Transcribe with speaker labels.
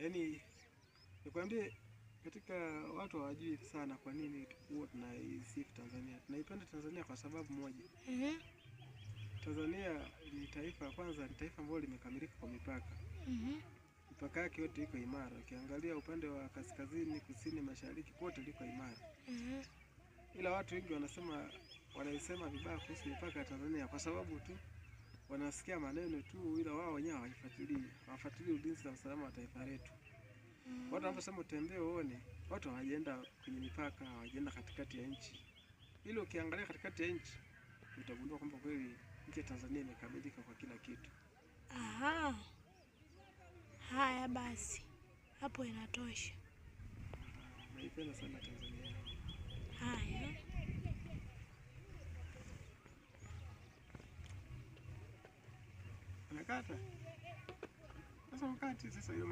Speaker 1: Yaani nikwambie, katika watu hawajui sana kwa nini huwa tunaisifu Tanzania. Tunaipenda Tanzania kwa sababu moja. Tanzania ni taifa, kwanza ni taifa ambalo limekamilika kwa mipaka. Mipaka yake yote iko imara. Ukiangalia upande wa kaskazini, kusini, mashariki, kote liko imara. Ila watu wengi wanaisema vibaya kuhusu mipaka ya Tanzania kwa sababu tu wanasikia maneno tu, ila wao wenyewe hawafuatilii ulinzi na usalama wa taifa letu. Watu wanaposema utembee uone, watu hawajaenda kwenye mipaka, hawajaenda katikati ya nchi. Ili ukiangalia katikati ya nchi, utagundua kwamba kweli nchi ya Tanzania imekamilika kwa kila kitu.
Speaker 2: Aha. Haya basi. Hapo inatosha.
Speaker 1: Naipenda sana Tanzania.
Speaker 2: Haya.
Speaker 1: Anakata. Sasa wakati sasa hiyo